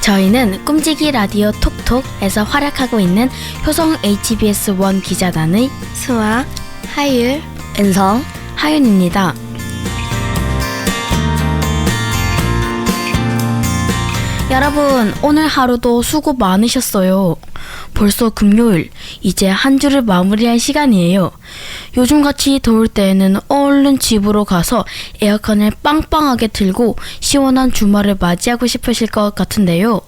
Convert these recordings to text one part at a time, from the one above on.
저희는 꿈지기 라디오 톡톡에서 활약하고 있는 효성 HBS1 기자단의 수아, 하율, 은성, 하윤입니다. 여러분, 오늘 하루도 수고 많으셨어요. 벌써 금요일, 이제 한 주를 마무리할 시간이에요. 요즘같이 더울 때에는 얼른 집으로 가서 에어컨을 빵빵하게 틀고 시원한 주말을 맞이하고 싶으실 것 같은데요.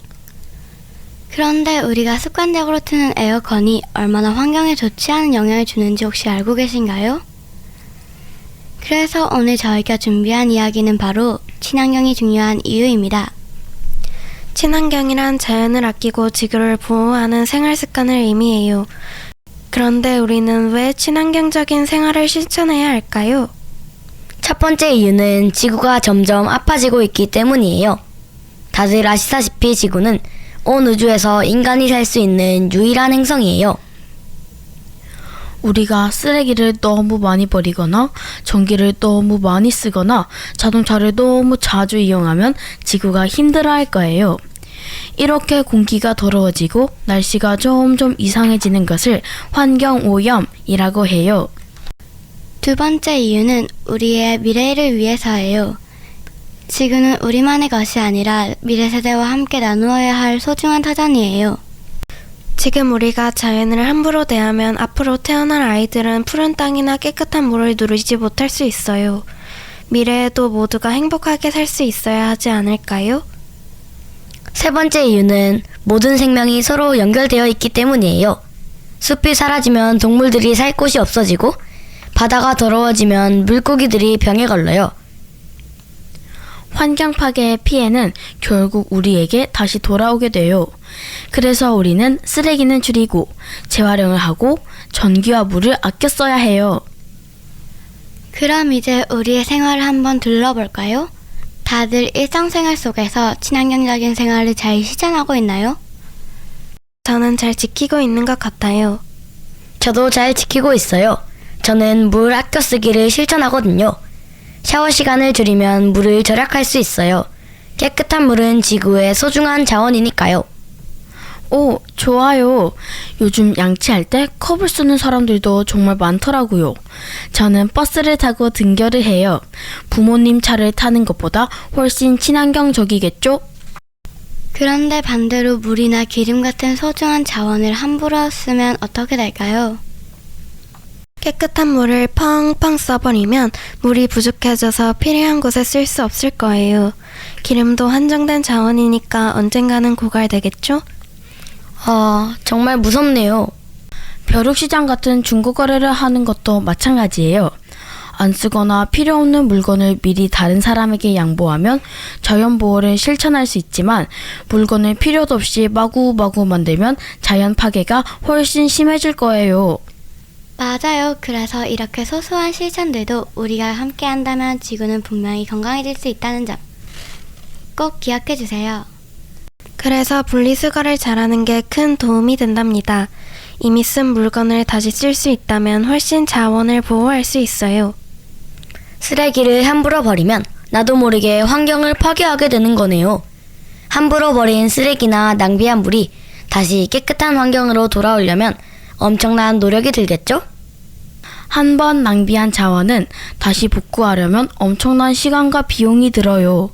그런데 우리가 습관적으로 트는 에어컨이 얼마나 환경에 좋지 않은 영향을 주는지 혹시 알고 계신가요? 그래서 오늘 저희가 준비한 이야기는 바로 친환경이 중요한 이유입니다. 친환경이란 자연을 아끼고 지구를 보호하는 생활 습관을 의미해요. 그런데 우리는 왜 친환경적인 생활을 실천해야 할까요? 첫 번째 이유는 지구가 점점 아파지고 있기 때문이에요. 다들 아시다시피 지구는 온 우주에서 인간이 살 수 있는 유일한 행성이에요. 우리가 쓰레기를 너무 많이 버리거나 전기를 너무 많이 쓰거나 자동차를 너무 자주 이용하면 지구가 힘들어할 거예요. 이렇게 공기가 더러워지고 날씨가 점점 이상해지는 것을 환경오염이라고 해요. 두 번째 이유는 우리의 미래를 위해서예요. 지구는 우리만의 것이 아니라 미래 세대와 함께 나누어야 할 소중한 터전이에요. 지금 우리가 자연을 함부로 대하면 앞으로 태어날 아이들은 푸른 땅이나 깨끗한 물을 누리지 못할 수 있어요. 미래에도 모두가 행복하게 살 수 있어야 하지 않을까요? 세 번째 이유는 모든 생명이 서로 연결되어 있기 때문이에요. 숲이 사라지면 동물들이 살 곳이 없어지고 바다가 더러워지면 물고기들이 병에 걸려요. 환경 파괴의 피해는 결국 우리에게 다시 돌아오게 돼요. 그래서 우리는 쓰레기는 줄이고 재활용을 하고 전기와 물을 아껴 써야 해요. 그럼 이제 우리의 생활을 한번 둘러볼까요? 다들 일상생활 속에서 친환경적인 생활을 잘 실천하고 있나요? 저는 잘 지키고 있는 것 같아요. 저도 잘 지키고 있어요. 저는 물 아껴 쓰기를 실천하거든요. 샤워 시간을 줄이면 물을 절약할 수 있어요. 깨끗한 물은 지구의 소중한 자원이니까요. 오, 좋아요. 요즘 양치할 때 컵을 쓰는 사람들도 정말 많더라고요. 저는 버스를 타고 등교를 해요. 부모님 차를 타는 것보다 훨씬 친환경적이겠죠? 그런데 반대로 물이나 기름 같은 소중한 자원을 함부로 쓰면 어떻게 될까요? 깨끗한 물을 펑펑 써버리면 물이 부족해져서 필요한 곳에 쓸 수 없을 거예요. 기름도 한정된 자원이니까 언젠가는 고갈되겠죠? 정말 무섭네요. 벼룩시장 같은 중고거래를 하는 것도 마찬가지예요. 안 쓰거나 필요 없는 물건을 미리 다른 사람에게 양보하면 자연보호를 실천할 수 있지만 물건을 필요도 없이 마구마구 만들면 자연 파괴가 훨씬 심해질 거예요. 맞아요. 그래서 이렇게 소소한 실천들도 우리가 함께 한다면 지구는 분명히 건강해질 수 있다는 점 꼭 기억해 주세요. 그래서 분리수거를 잘하는 게 큰 도움이 된답니다. 이미 쓴 물건을 다시 쓸 수 있다면 훨씬 자원을 보호할 수 있어요. 쓰레기를 함부로 버리면 나도 모르게 환경을 파괴하게 되는 거네요. 함부로 버린 쓰레기나 낭비한 물이 다시 깨끗한 환경으로 돌아오려면 엄청난 노력이 들겠죠? 한 번 낭비한 자원은 다시 복구하려면 엄청난 시간과 비용이 들어요.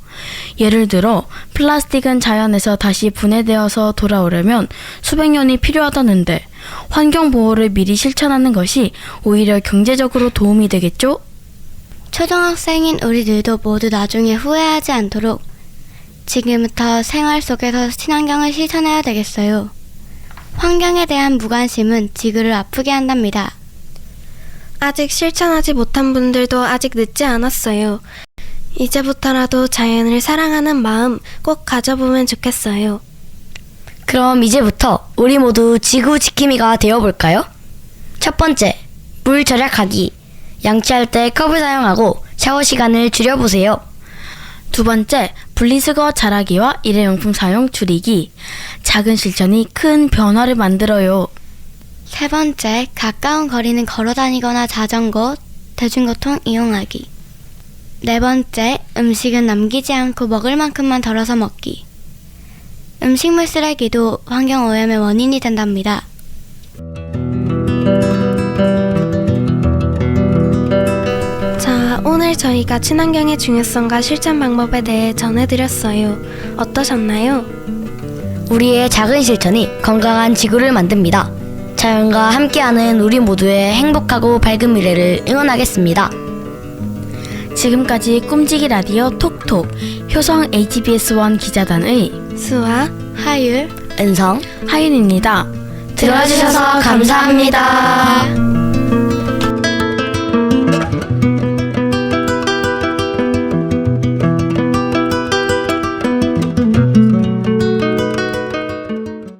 예를 들어 플라스틱은 자연에서 다시 분해되어서 돌아오려면 수백 년이 필요하다는데 환경 보호를 미리 실천하는 것이 오히려 경제적으로 도움이 되겠죠? 초등학생인 우리들도 모두 나중에 후회하지 않도록 지금부터 생활 속에서 친환경을 실천해야 되겠어요. 환경에 대한 무관심은 지구를 아프게 한답니다. 아직 실천하지 못한 분들도 아직 늦지 않았어요. 이제부터라도 자연을 사랑하는 마음 꼭 가져보면 좋겠어요. 그럼 이제부터 우리 모두 지구 지킴이가 되어볼까요? 첫 번째, 물 절약하기. 양치할 때 컵을 사용하고 샤워 시간을 줄여보세요. 두 번째, 분리수거 잘하기와 일회용품 사용 줄이기. 작은 실천이 큰 변화를 만들어요. 세 번째, 가까운 거리는 걸어 다니거나 자전거, 대중교통 이용하기. 네 번째, 음식은 남기지 않고 먹을 만큼만 덜어서 먹기. 음식물 쓰레기도 환경 오염의 원인이 된답니다. 자, 오늘 저희가 친환경의 중요성과 실천 방법에 대해 전해드렸어요. 어떠셨나요? 우리의 작은 실천이 건강한 지구를 만듭니다. 자연과 함께하는 우리 모두의 행복하고 밝은 미래를 응원하겠습니다. 지금까지 꿈지기 라디오 톡톡 효성 HBS1 기자단의 수아, 하율, 은성, 하윤입니다. 들어주셔서 감사합니다.